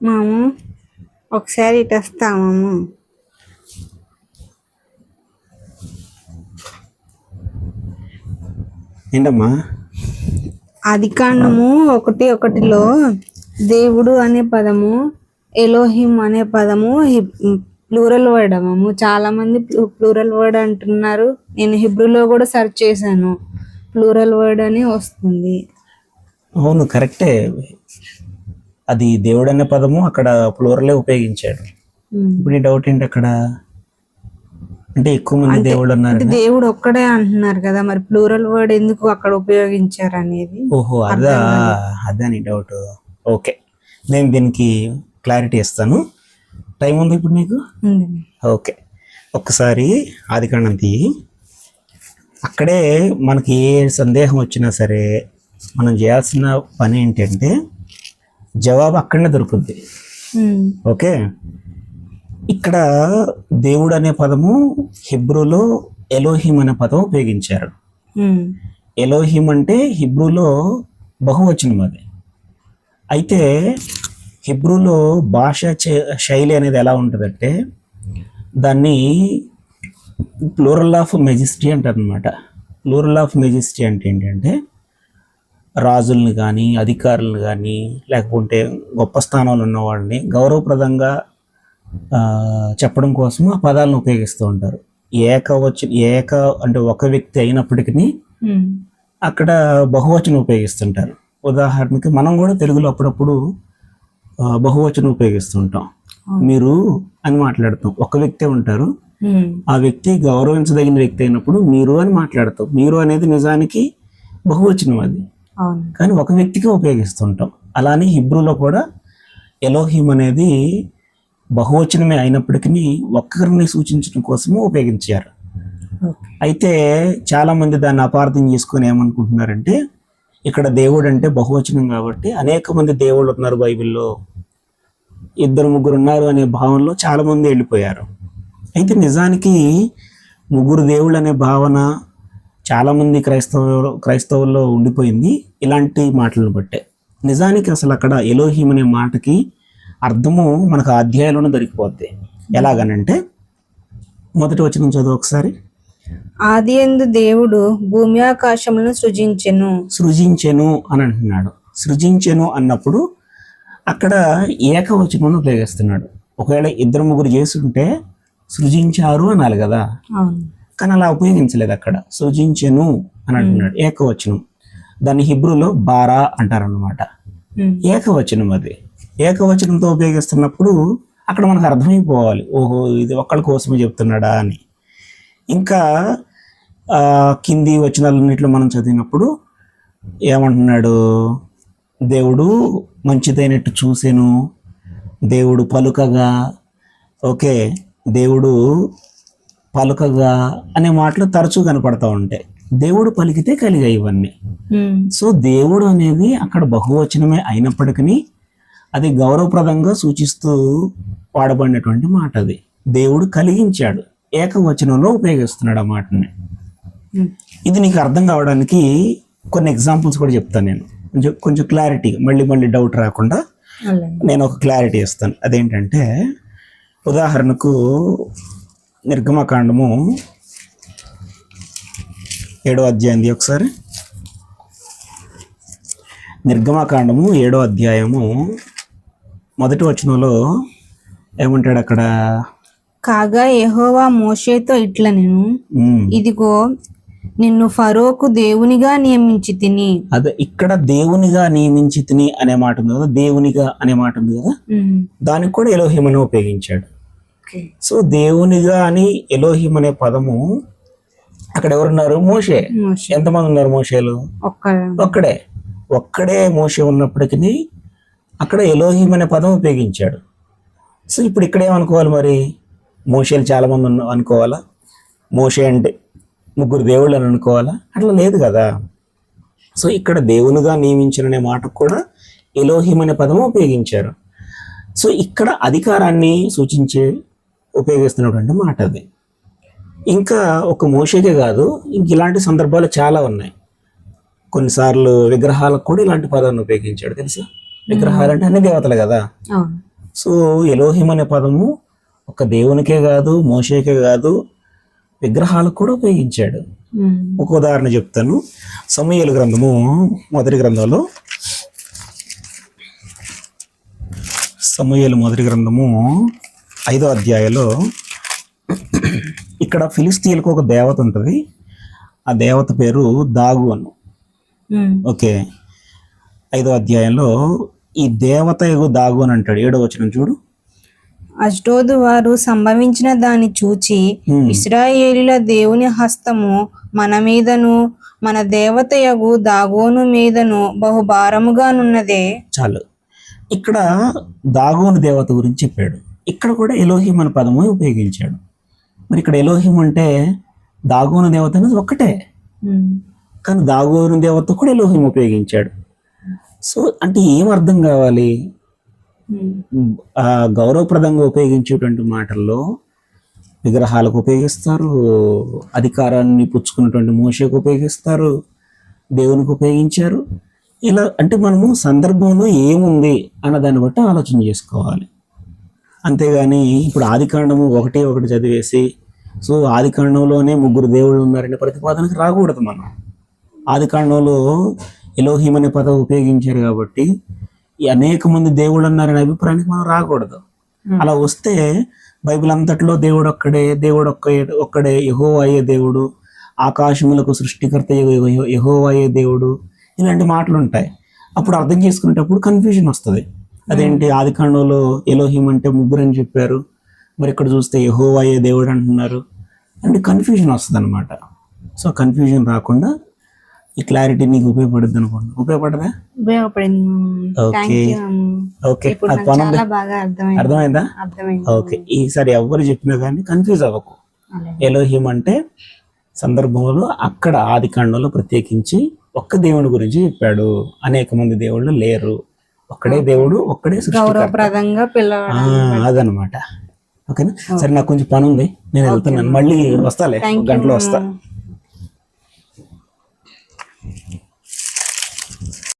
మాము ఒకసారి ఇటు వస్తాము. ఏంటమ్మా? ఆదికాండము 1:1లో దేవుడు అనే పదము, ఎలోహిం అనే పదము ప్లూరల్ వర్డ్ అమ్మము. చాలా మంది ప్లూరల్ వర్డ్ అంటున్నారు. నేను హిబ్రూలో కూడా సెర్చ్ చేశాను, ప్లూరల్ వర్డ్ అని వస్తుంది. అవును, కరెక్టే. అది దేవుడు అనే పదము అక్కడ ప్లూరలే ఉపయోగించాడు. ఇప్పుడు ఈ డౌట్ ఏంటి అక్కడ? అంటే ఎక్కువ మంది దేవుళ్ళు ఉన్నారు. దేవుడు ఒక్కడే అంటున్నారు కదా, మరి ప్లూరల్ వర్డ్ ఎందుకు అక్కడ ఉపయోగించారు అనేది. ఓహో, అదా నీ డౌట్. ఓకే, నేను దీనికి క్లారిటీ ఇస్తాను. టైం ఉంది ఇప్పుడు నీకు? ఓకే, ఒక్కసారి ఆదికాండం తీయి. అక్కడే మనకి ఏ సందేహం వచ్చినా సరే మనం చేయాల్సిన పని ఏంటంటే జవాబు అక్కడనే దొరుకుద్ది. ఓకే, ఇక్కడ దేవుడు అనే పదము హిబ్రూలో ఎలోహిం అనే పదం ఉపయోగించారు. ఎలోహిం అంటే హిబ్రూలో బహువచనం అది. అయితే హిబ్రూలో భాష శైలి అనేది ఎలా ఉంటుందంటే దాన్ని ప్లూరల్ ఆఫ్ మెజెస్టీ అంటారు అనమాట. ప్లూరల్ ఆఫ్ మెజెస్టీ అంటే ఏంటంటే రాజుల్ని కానీ అధికారులను కానీ లేకపోతే గొప్ప స్థానంలో ఉన్నవాడిని గౌరవప్రదంగా చెప్పడం కోసం ఆ పదాలను ఉపయోగిస్తూ ఉంటారు. ఏక అంటే ఒక వ్యక్తి అయినప్పటికీ అక్కడ బహువచనం ఉపయోగిస్తుంటారు. ఉదాహరణకి మనం కూడా తెలుగులో అప్పుడప్పుడు బహువచనం ఉపయోగిస్తుంటాం. మీరు అని మాట్లాడతాం, ఒక వ్యక్తి ఉంటారు, ఆ వ్యక్తి గౌరవించదగిన వ్యక్తి అయినప్పుడు మీరు అని మాట్లాడతాం. మీరు అనేది నిజానికి బహువచనం అది, కానీ ఒక వ్యక్తికి ఉపయోగిస్తుంటాం. అలానే హిబ్రూలో కూడా ఎలోహిం అనేది బహువచనమే అయినప్పటికీ ఒక్కరిని సూచించడం కోసము ఉపయోగించారు. అయితే చాలా మంది దాన్ని అపార్థం చేసుకొని ఏమనుకుంటున్నారంటే ఇక్కడ దేవుడు అంటే బహువచనం కాబట్టి అనేక మంది దేవుళ్ళు ఉన్నారు బైబిల్లో, 2-3 ఉన్నారు అనే భావనలో చాలా మంది వెళ్ళిపోయారు. అయితే నిజానికి 3 దేవుళ్ళు అనే భావన చాలా మంది క్రైస్తవుల్లో ఉండిపోయింది ఇలాంటి మాటలను బట్టే. నిజానికి అసలు అక్కడ ఎలోహిం అనే మాటకి అర్థము మనకు ఆ అధ్యాయంలోనే దొరికిపోద్ది. ఎలాగనంటే మొదటి వచనం చదువు ఒకసారి. ఆదియందు దేవుడు భూమి ఆకాశములను సృజించెను అని అంటున్నాడు. సృజించెను అన్నప్పుడు అక్కడ ఏకవచనం ఉపయోగిస్తున్నాడు. ఒకవేళ 2-3 చేసుంటే సృజించారు అనాలి కదా, కానీ అలా ఉపయోగించలేదు. అక్కడ సృజించెను అని అంటున్నాడు, ఏకవచనం. దాన్ని హిబ్రూలో బారా అంటారన్నమాట. ఏకవచనం అది. ఏకవచనంతో ఉపయోగిస్తున్నప్పుడు అక్కడ మనకు అర్థమైపోవాలి, ఓహో ఇది ఒక్కళ్ళ కోసమే చెప్తున్నాడా అని. ఇంకా కింది వచనాలన్నింటిలో మనం చదివినప్పుడు ఏమంటున్నాడు, దేవుడు మంచిదైనట్టు చూసెను, దేవుడు పలుకగా, ఓకే, దేవుడు పలుకగా అనే మాటలు తరచూ కనపడతా ఉంటాయి. దేవుడు పలికితే కలిగాయి ఇవన్నీ. సో దేవుడు అనేది అక్కడ బహువచనమే అయినప్పటికీ అది గౌరవప్రదంగా సూచిస్తూ వాడబడినటువంటి మాట. అది దేవుడు కలిగించాడు, ఏకవచనంలో ఉపయోగిస్తున్నాడు ఆ మాటని. ఇది నీకు అర్థం కావడానికి కొన్ని ఎగ్జాంపుల్స్ కూడా చెప్తాను నేను, కొంచెం క్లారిటీ, మళ్ళీ డౌట్ రాకుండా నేను ఒక క్లారిటీ ఇస్తాను. అదేంటంటే ఉదాహరణకు నిర్గమకాండము 7వ అధ్యాయం ఒకసారి. నిర్గమకాండము 7వ అధ్యాయము మొదటి వచనంలో ఏమంటాడు అక్కడ? కాగా యెహోవా మోషేతో ఇట్లా, నేను ఇదిగో నిన్ను ఫరోకు దేవునిగా నియమించి తిని. అదే ఇక్కడ దేవునిగా నియమించి తిని అనే మాట ఉంది కదా, దేవునిగా అనే మాట ఉంది కదా, దానికి కూడా ఎలోహిం అని ఉపయోగించాడు. సో దేవునిగా అని ఎలోహిం అనే పదము అక్కడ ఎవరున్నారు? మోషే. ఎంతమంది ఉన్నారు మోషేలు? ఒక్కడే మోషే ఉన్నప్పటికీ అక్కడ ఎలోహిం అనే పదం ఉపయోగించాడు. సో ఇప్పుడు ఇక్కడ ఏమనుకోవాలి మరి? మోషేలు చాలా మంది అనుకోవాలా? మోషే అంటే 3 దేవుళ్ళు అని అనుకోవాలా? అట్లా లేదు కదా. సో ఇక్కడ దేవునిగా నియమించిన మాటకు కూడా ఎలోహిం అనే పదం ఉపయోగించారు. సో ఇక్కడ అధికారాన్ని సూచించే ఉపయోగిస్తున్నటువంటి మాట అది. ఇంకా ఒక మోషేకే కాదు, ఇంక ఇలాంటి సందర్భాలు చాలా ఉన్నాయి. కొన్నిసార్లు విగ్రహాలకు కూడా ఇలాంటి పదాన్ని ఉపయోగించాడు. తెలుసా? విగ్రహాలు అంటే అన్ని దేవతలు కదా, సో ఎలోహిం అనే పదము ఒక దేవునికే కాదు, మోషేకే కాదు, విగ్రహాలకు కూడా ఉపయోగించాడు. ఒక ఉదాహరణ చెప్తాను. సమూయేలు గ్రంథము మొదటి గ్రంథంలో, సమూయేలు మొదటి గ్రంథము 5వ అధ్యాయంలో ఇక్కడ ఫిలిస్తీన్లకు ఒక దేవత ఉంటుంది. ఆ దేవత పేరు దాగోను. ఓకే, 5వ అధ్యాయంలో ఈ దేవత దాగోను అంటాడు. 7వ వచనం చూడు. అష్డోదు వారు సంభవించిన దాన్ని చూచి ఇశ్రాయేలీల దేవుని హస్తము మన మీదను మన దేవతయగు దాగోను మీదను బహుభారముగానున్నదే. చాలు, ఇక్కడ దాగోను దేవత గురించి చెప్పాడు. ఇక్కడ కూడా ఎలోహిం అనే పదము ఉపయోగించాడు. మరి ఇక్కడ ఎలోహిం అంటే దాగోను దేవత అనేది ఒక్కటే, కానీ దాగోను దేవత కూడా ఎలోహిం ఉపయోగించాడు. సో అంటే ఏం అర్థం కావాలి? ఆ గౌరవప్రదంగా ఉపయోగించేటువంటి మాటల్లో విగ్రహాలకు ఉపయోగిస్తారు, అధికారాన్ని పుచ్చుకున్నటువంటి మోషేకు ఉపయోగిస్తారు, దేవునికి ఉపయోగించారు. ఇలా అంటే మనము సందర్భంలో ఏముంది అన్న దాన్ని బట్టి ఆలోచన చేసుకోవాలి. అంతేగాని ఇప్పుడు ఆదికాండము ఒకటి చదివేసి సో ఆదికాండంలోనే 3 దేవుళ్ళు ఉన్నారనే ప్రతిపాదనకి రాకూడదు. మనం ఆదికాండంలో ఎలోహిం అనే పదం ఉపయోగించారు కాబట్టి ఈ అనేక మంది దేవుళ్ళు అన్నారనే అభిప్రాయానికి మనం రాకూడదు. అలా వస్తే బైబిల్ అంతట్లో దేవుడు ఒక్కడే, యెహోవా అయ్యే దేవుడు, ఆకాశములకు సృష్టికర్త యెహోవా అయ్యే దేవుడు, ఇలాంటి మాటలు ఉంటాయి. అప్పుడు అర్థం చేసుకునేటప్పుడు కన్ఫ్యూజన్ వస్తుంది. అదేంటి ఆదికాండంలో ఎలోహిం అంటే 3 అని చెప్పారు, మరి ఇక్కడ చూస్తే యెహోవా అయ్యే దేవుడు అంటున్నారు అంటే కన్ఫ్యూజన్ వస్తుంది అనమాట. సో కన్ఫ్యూజన్ రాకుండా ఈ క్లారిటీ నీకు ఉపయోగపడుద్ది అనుకోండి. ఉపయోగపడదా? ఓకే ఓకే, అది పనుంది. అర్థమైందా? ఓకే, ఈసారి ఎవరు చెప్పినా కానీ కన్ఫ్యూజ్ అవ్వకు. ఎలోహిం అంటే సందర్భంలో అక్కడ ఆదికాండంలో ప్రత్యేకించి ఒక్క దేవుని గురించి చెప్పాడు. అనేక మంది దేవుళ్ళు లేరు, ఒక్కడే దేవుడు, ఒక్కడే అదనమాట. ఓకేనా? సరే, నాకు కొంచెం పని ఉంది, నేను వెళ్తున్నాను. మళ్ళీ వస్తాలే, 1 గంటలో వస్తా.